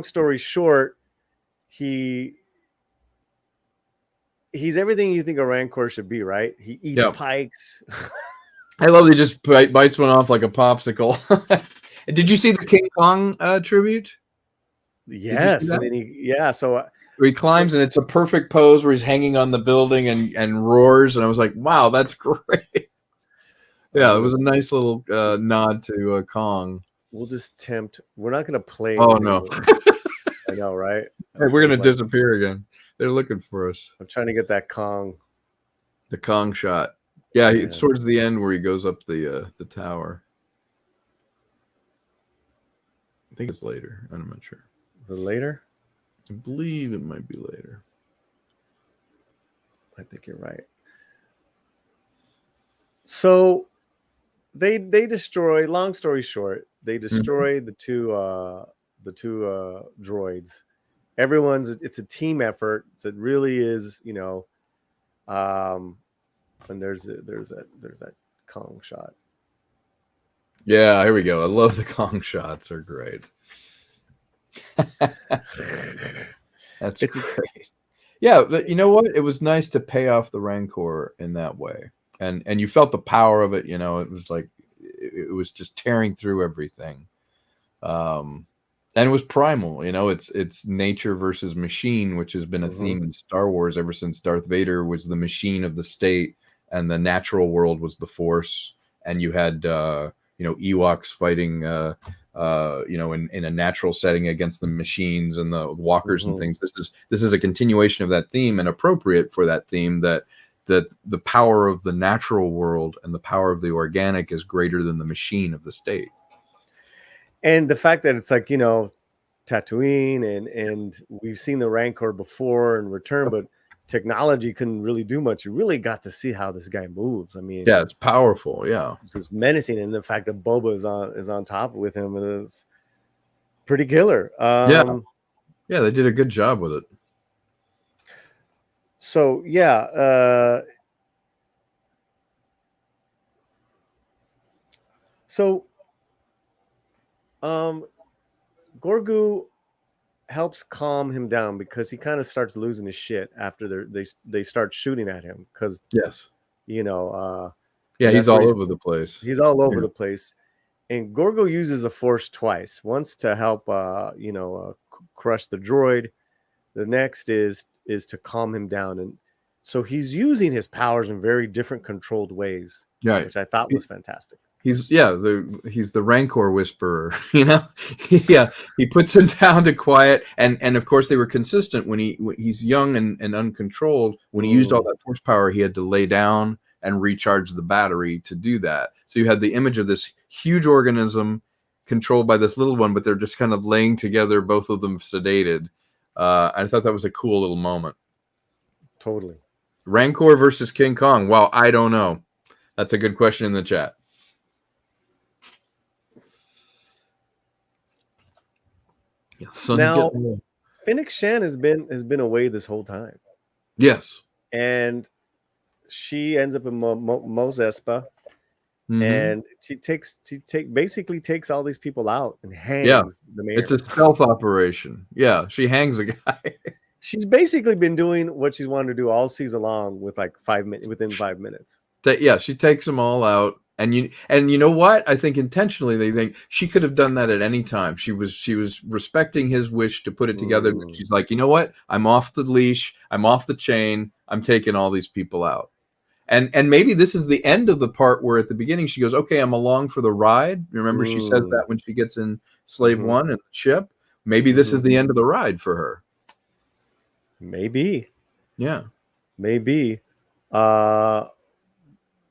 story short, he's everything you think a Rancor should be, right? He eats pikes. I love he just bites one off like a popsicle. Did you see the King Kong tribute? Yes, and then so where he climbs and it's a perfect pose where he's hanging on the building and roars, and I was like, wow, that's great. Yeah, it was a nice little nod to Kong. We'll just tempt. We're not going to play. Oh no, I know, right? Hey, we're going to disappear again. They're looking for us. I'm trying to get that Kong. The Kong shot. Yeah, it's towards the end where he goes up the tower. I think it's later. I'm not sure. Is it later? I believe it might be later. I think you're right. So they destroy. Long story short, they destroy the two droids. It's a team effort. It really is, and there's that Kong shot. Yeah, here we go. I love the Kong shots. They're great. That's great. Yeah, but you know what? It was nice to pay off the Rancor in that way, and you felt the power of it. It was like it was just tearing through everything, and it was primal. It's nature versus machine, which has been a theme in Star Wars ever since Darth Vader was the machine of the state, and the natural world was the Force, and you had Ewoks fighting. In a natural setting against the machines and the walkers and things. This is a continuation of that theme, and appropriate for that theme, that the power of the natural world and the power of the organic is greater than the machine of the state. And the fact that it's like, Tatooine and we've seen the Rancor before in Return, but technology couldn't really do much. You really got to see how this guy moves. I mean, yeah, it's powerful. Yeah, it's menacing, and the fact that Boba is on top with him is pretty killer. Yeah, they did a good job with it. So Gorgu helps calm him down because he kind of starts losing his shit after they start shooting at him, because he's all over the place. He's all over the place, and Gorgu uses the Force twice. Once to help crush the droid. The next is to calm him down, and so he's using his powers in very different controlled ways, which I thought was fantastic. He's the Rancor whisperer, he puts him down to quiet, and of course they were consistent when he's young and uncontrolled. When he used all that Force power, he had to lay down and recharge the battery to do that. So you had the image of this huge organism controlled by this little one, but they're just kind of laying together, both of them sedated. I thought that was a cool little moment. Totally. Rancor versus King Kong. Well, I don't know. That's a good question in the chat. So now, Fennec Shan has been away this whole time. Yes, and she ends up in Mos Espa, and she basically takes all these people out and hangs the mayor. It's a stealth operation. Yeah, she hangs a guy. She's basically been doing what she's wanted to do all season long with like within 5 minutes. She takes them all out. And you know what? I think intentionally they think she could have done that at any time. She was respecting his wish to put it together. She's like, you know what? I'm off the leash. I'm off the chain. I'm taking all these people out. And maybe this is the end of the part where at the beginning she goes, okay, I'm along for the ride. Remember she says that when she gets in Slave One and the ship. Maybe this is the end of the ride for her. Maybe. Yeah. Maybe.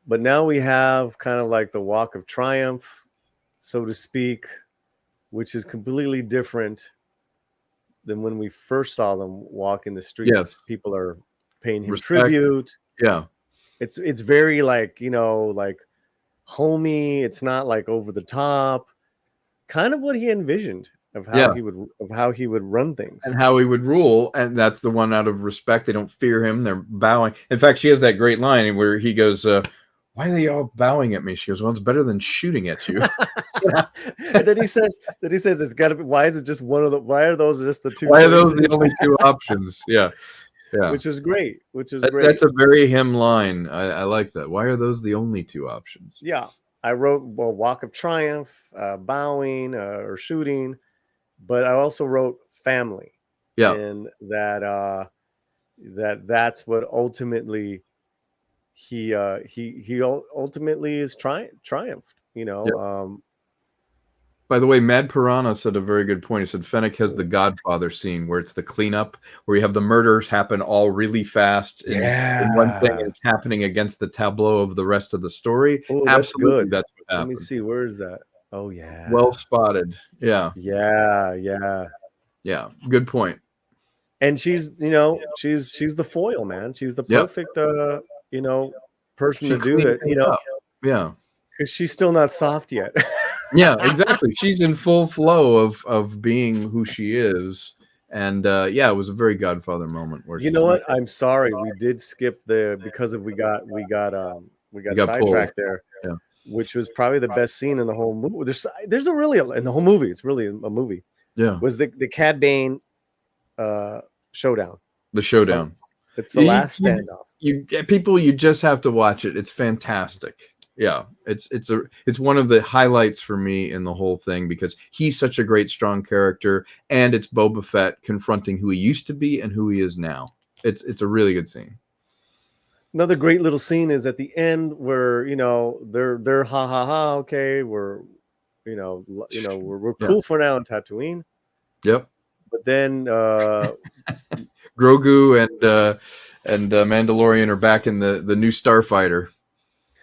But now we have kind of like the Walk of Triumph, so to speak, which is completely different than when we first saw them walk in the streets. Yes. People are paying him tribute. Yeah. It's very like, like homey. It's not like over the top. Kind of what he envisioned of how Yeah. he would run things. And how he would rule, and that's the one out of respect. They don't fear him; they're bowing. In fact, she has that great line where he goes, "Why are they all bowing at me?" She goes, "Well, it's better than shooting at you." And then he says, it's got to be. Why is it just one of the? Why are those just the two? Why are those choices? the only two options? Yeah, yeah. Which is great. Great. That's a very him line. I like that. Why are those the only two options? Yeah, I wrote Walk of Triumph, bowing or shooting, but I also wrote family. Yeah, and that's what ultimately he ultimately is triumphed. Yeah. By the way, Mad Piranha said a very good point. He said Fennec has the Godfather scene where it's the cleanup, where you have the murders happen all really fast in one thing, and it's happening against the tableau of the rest of the story. Oh, that's Absolutely, good. that's what Let me happens. see. Where is that? Oh yeah. Well spotted. Yeah. Yeah. Good point. And she's she's the foil, man. She's the Yep. perfect person She to do cleaned that. things up. Yeah. Because she's still not soft yet. Yeah, exactly. She's in full flow of being who she is. And it was a very Godfather moment where You know what? I'm sorry. We did skip because we got sidetracked there. Yeah. Which was probably the best scene in the whole movie. There's a really in the whole movie. It's really a movie. Yeah. Was the Cad Bane showdown. The showdown. It's the last standoff. You just have to watch it. It's fantastic. Yeah, it's one of the highlights for me in the whole thing because he's such a great, strong character, and it's Boba Fett confronting who he used to be and who he is now. It's a really good scene. Another great little scene is at the end where they're ha ha ha. Okay, we're we're cool for now in Tatooine. Yep. But then Grogu and Mandalorian are back in the new Starfighter.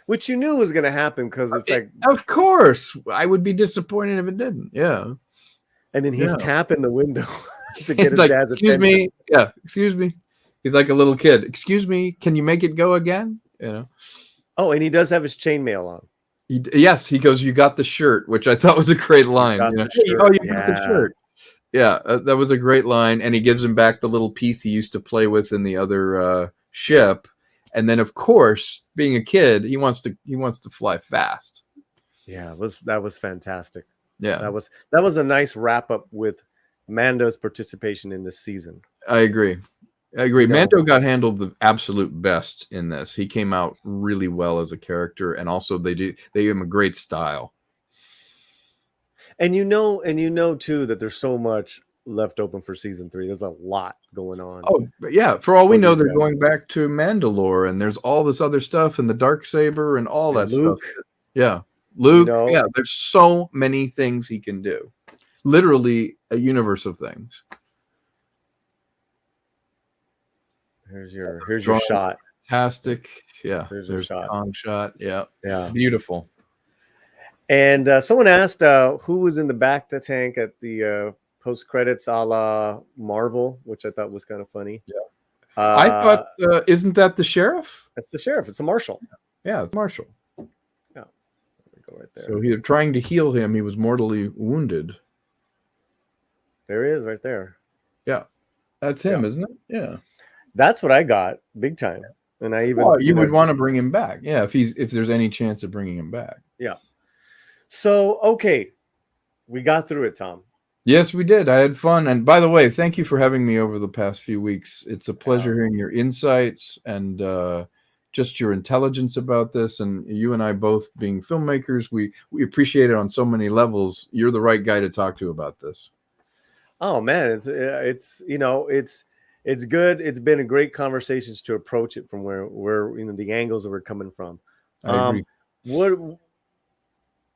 Which you knew was going to happen because it's like, of course, I would be disappointed if it didn't. Yeah. And then he's tapping the window to get his like, dad's excuse attention. Me. Yeah. Excuse me. He's like a little kid. Excuse me. Can you make it go again? Oh, and he does have his chainmail on. Yes. He goes, you got the shirt, which I thought was a great line. Got got the shirt. Yeah. That was a great line. And he gives him back the little piece he used to play with in the other ship. And then, of course, being a kid, he wants to fly fast. Yeah, that was fantastic. Yeah, that was a nice wrap up with Mando's participation in this season. I agree. Mando got handled the absolute best in this. He came out really well as a character, and also they gave him a great style. And too that there's so much left open for season 3. There's a lot going on. Oh, but yeah. For all we know, they're going back to Mandalore, and there's all this other stuff, and the Darksaber, and all that stuff. Yeah, Luke. Yeah, there's so many things he can do. Literally a universe of things. Here's your shot. Fantastic. Yeah. There's a long shot. Yeah. Yeah. Beautiful. And someone asked who was in the back the tank at the post credits a la Marvel, which I thought was kind of funny. Yeah. I thought, isn't that the sheriff? That's the sheriff. It's a marshal. Yeah, it's Marshall. Yeah. Go right there. So they're trying to heal him. He was mortally wounded. There he is right there. Yeah. That's him, isn't it? Yeah. That's what I got big time. And I even you would want to bring him back. Yeah, if there's any chance of bringing him back. Yeah. So, okay. We got through it, Tom. Yes, we did. I had fun. And by the way, thank you for having me over the past few weeks. It's a pleasure hearing your insights and just your intelligence about this. And you and I both being filmmakers, we appreciate it on so many levels. You're the right guy to talk to about this. Oh man, it's good. It's been a great conversations to approach it from where the angles that we're coming from. I agree.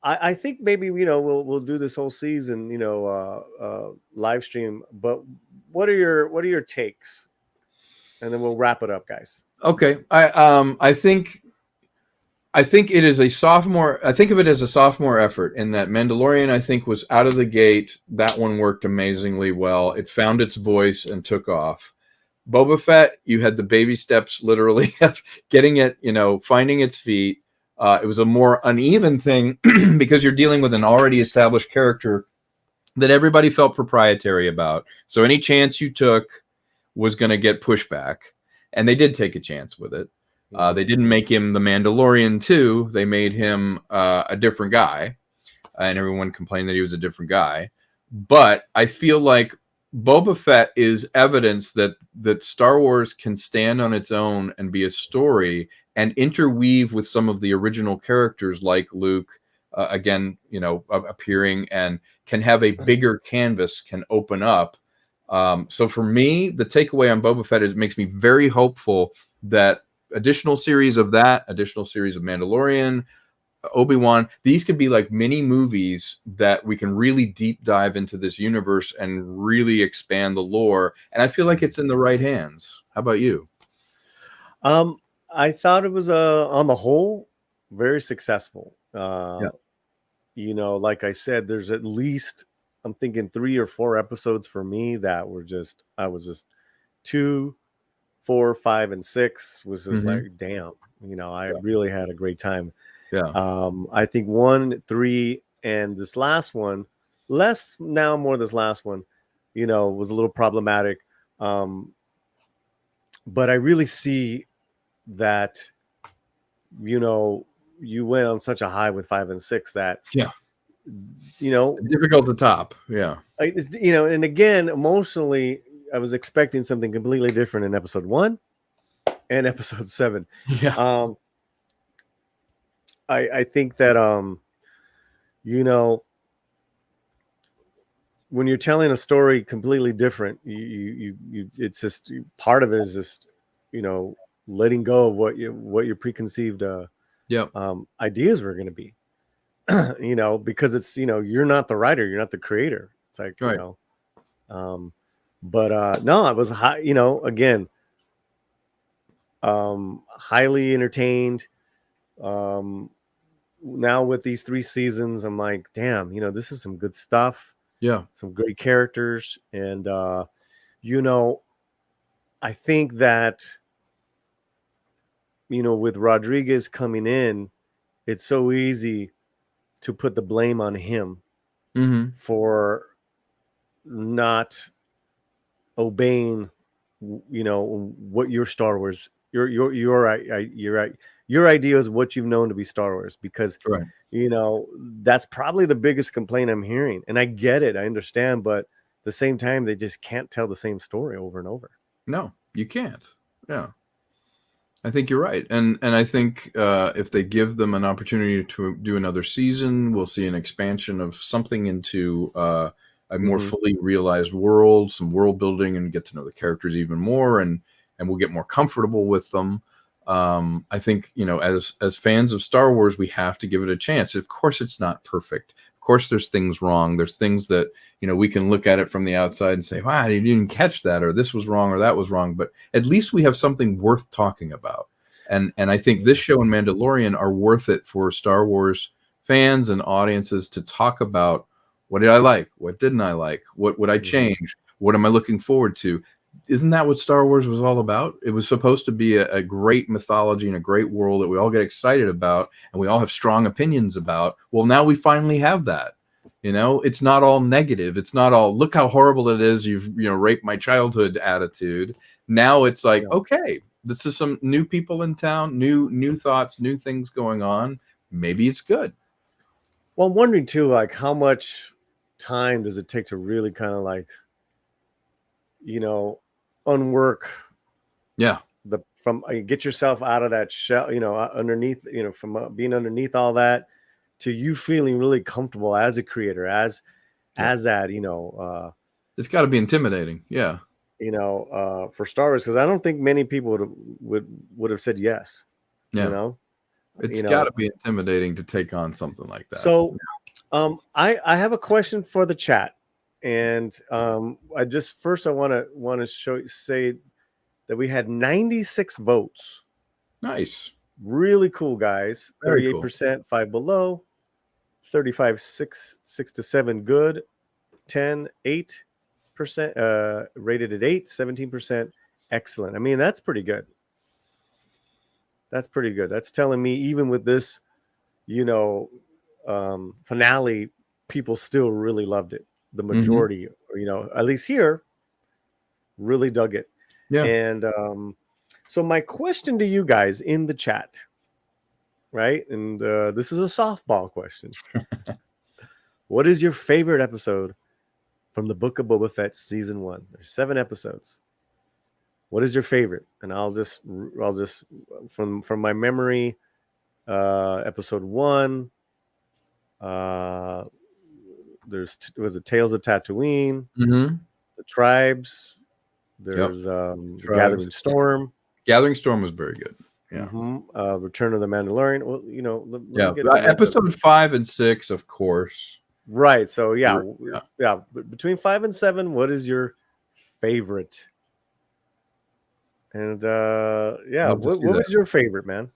I think maybe we'll do this whole season live stream. But what are your takes? And then we'll wrap it up, guys. Okay, I think it is a sophomore. I think of it as a sophomore effort in that Mandalorian, I think, was out of the gate. That one worked amazingly well. It found its voice and took off. Boba Fett, you had the baby steps, literally, of getting it, finding its feet. It was a more uneven thing because you're dealing with an already established character that everybody felt proprietary about. So any chance you took was going to get pushback, and they did take a chance with it. They didn't make him the Mandalorian too. They made him a different guy, and everyone complained that he was a different guy. But I feel like Boba Fett is evidence that Star Wars can stand on its own and be a story and interweave with some of the original characters like Luke, again, appearing, and can have a bigger canvas, can open up. So for me, the takeaway on Boba Fett is it makes me very hopeful that additional series of Mandalorian, Obi-Wan, these could be like mini movies that we can really deep dive into this universe and really expand the lore. And I feel like it's in the right hands. How about you? I thought it was on the whole very successful. Like I said, there's at least, I'm thinking 3 or 4 episodes for me that were I was just 2, 4, 5, and 6 was just like, damn, I really had a great time. Yeah. I think 1, 3, and this last one, less now, more this last one, was a little problematic. But I really see that, you went on such a high with 5 and 6 that, difficult to top. Yeah. And again, emotionally, I was expecting something completely different in episode 1 and episode 7. Yeah. I think that when you're telling a story completely different, you it's just part of it is just letting go of what your preconceived ideas were going to be. Because it's you're not the writer, you're not the creator. It's like right. But no, I was high. Again, highly entertained. Now with these 3 seasons, I'm like, damn, this is some good stuff. Yeah. Some great characters. And, I think that, with Rodriguez coming in, it's so easy to put the blame on him for not obeying, what your Star Wars, your idea is what you've known to be Star Wars, because right. That's probably the biggest complaint I'm hearing, and I get it, I understand, but at the same time, they just can't tell the same story over and over. No, you can't. Yeah, I think you're right, and I think if they give them an opportunity to do another season, we'll see an expansion of something into a more fully realized world, some world building, and get to know the characters even more, and we'll get more comfortable with them. I think, as fans of Star Wars, we have to give it a chance. Of course, it's not perfect. Of course, there's things wrong. There's things that, we can look at it from the outside and say, wow, you didn't catch that, or this was wrong, or that was wrong. But at least we have something worth talking about. And I think this show and Mandalorian are worth it for Star Wars fans and audiences to talk about. What did I like? What didn't I like? What would I change? What am I looking forward to? Isn't that what Star Wars was all about? It was supposed to be a great mythology and a great world that we all get excited about and we all have strong opinions about. Well, now we finally have that. It's not all negative. It's not all, look how horrible it is. You've, raped my childhood attitude. Now it's like, okay, this is some new people in town, new thoughts, new things going on. Maybe it's good. Well, I'm wondering too, like, how much time does it take to really kind of like, unwork get yourself out of that shell, underneath, from being underneath all that to you feeling really comfortable as a creator, as that, it's got to be intimidating. Yeah. For Star Wars, because I don't think many people would have said yes. Yeah. It's got to be intimidating to take on something like that. So I have a question for the chat. And I want to say that we had 96 votes. Nice. Really cool, guys. Very 38% cool. 5 below, 35 6 to 7 good, 10 8% rated at 8, 17% excellent. I mean, that's pretty good. That's telling me even with this finale, people still really loved it. The Mm-hmm. majority, at least here, really dug it. Yeah. And so my question to you guys in the chat, right? And this is a softball question. What is your favorite episode from the Book of Boba Fett season 1? There's 7 episodes. What is your favorite? And I'll just from my memory, episode 1. Was it Tales of Tatooine? Mm-hmm. The Tribes. There's Tribes. Gathering Storm. Gathering Storm was very good. Yeah. Mm-hmm. Return of the Mandalorian. Well, let me get episode 5 and 6, of course. Right. So yeah. Between 5 and 7, what is your favorite? And what was your favorite, man?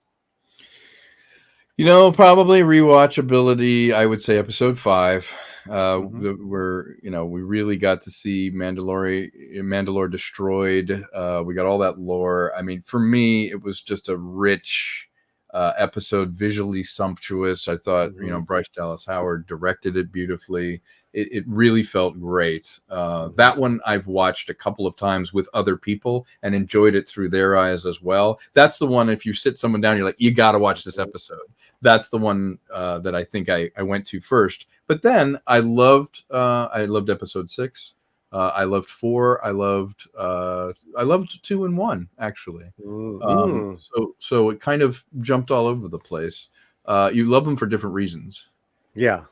Probably rewatchability. I would say episode 5. Where we really got to see Mandalore destroyed. We got all that lore. I mean, for me, it was just a rich episode, visually sumptuous. I thought Bryce Dallas Howard directed it beautifully. It really felt great. That one I've watched a couple of times with other people and enjoyed it through their eyes as well. That's the one, if you sit someone down, you're like, you got to watch this episode. That's the one that I think I went to first. But then I loved episode 6. I loved 4. I loved 2 and 1 actually. So it kind of jumped all over the place. You love them for different reasons. Yeah.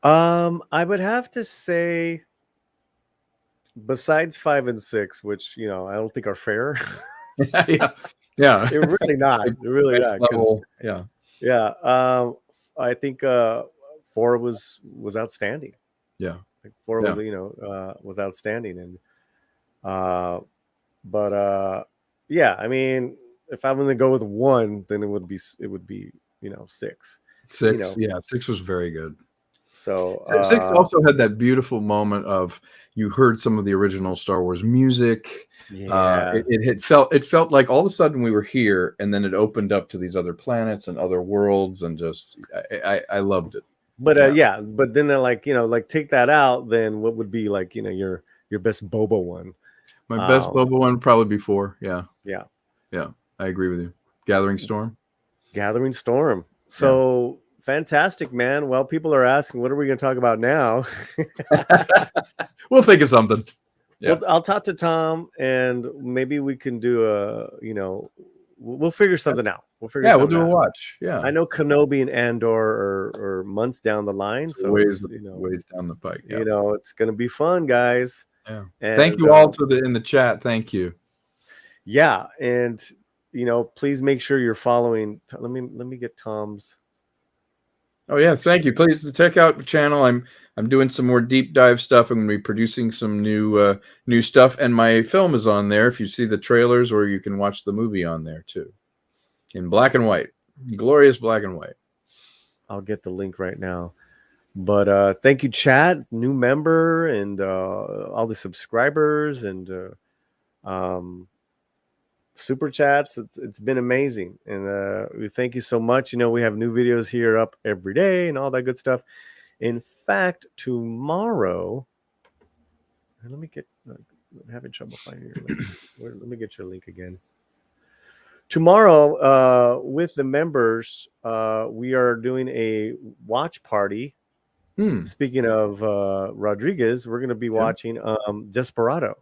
I would have to say, besides 5 and 6, which I don't think are fair. Yeah. They're really not. They're really not. I think 4 was outstanding. Yeah. 4 was was outstanding, and I mean, if I'm going to go with 1, then it would be 6. 6, 6 was very good. So 6 also had that beautiful moment of you heard some of the original Star Wars music. Yeah. It felt like all of a sudden we were here, and then it opened up to these other planets and other worlds, and just I loved it. But but then they're like take that out, then what would be like your best Boba one? My best Boba one would probably be 4. Yeah. I agree with you. Gathering Storm. So fantastic, man. Well, people are asking, what are we going to talk about now? We'll think of something. Well, I'll talk to Tom, and maybe we can do we'll figure something out. We'll do a watch. Yeah, I know Kenobi and Andor are months down the line, so ways down the pike. Yeah. It's going to be fun, guys. Yeah. And, thank you all in the chat. Thank you. Yeah, and please make sure you're following. Let me get Tom's. Oh yeah, thank you. Please check out the channel. I'm doing some more deep dive stuff. I'm going to be producing some new stuff, and my film is on there. If you see the trailers, or you can watch the movie on there too, in black and white, glorious black and white. I'll get the link right now. But thank you, chat, new member, and all the subscribers and super chats. It's been amazing, and we thank you so much. We have new videos here up every day and all that good stuff. In fact, tomorrow, let me get. I'm having trouble finding your link. Let me get your link again. Tomorrow, with the members, we are doing a watch party. Speaking of Rodriguez, we're going to be watching Desperado.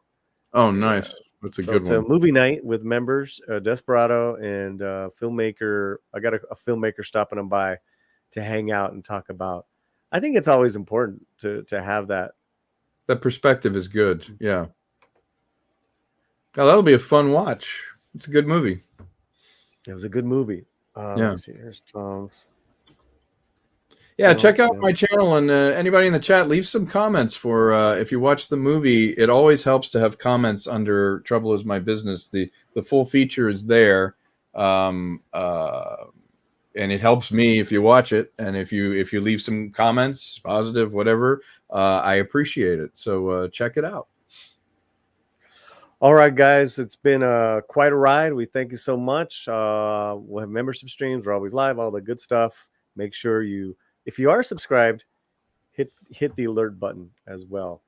Oh, nice. That's a good one. It's a movie night with members, Desperado and Filmmaker. I got a Filmmaker stopping them by to hang out and talk about. I think it's always important to have that. That perspective is good. Yeah. Now, that'll be a fun watch. It's a good movie. It was a good movie. Let's see. Here's Tom's. Yeah, check out my channel, and anybody in the chat, leave some comments for if you watch the movie. It always helps to have comments under Trouble Is My Business. The full feature is there, and it helps me if you watch it. And if you leave some comments, positive, whatever, I appreciate it. So check it out. All right, guys, it's been quite a ride. We thank you so much. We'll have membership streams. We're always live, all the good stuff. Make sure if you are subscribed, hit the alert button as well.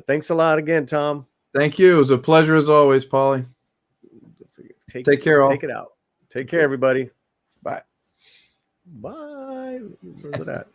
Thanks a lot again, Tom. Thank you. It was a pleasure as always, Paulie. Take care, all. Take it out. Take care, everybody. Bye. Bye. Where's it at?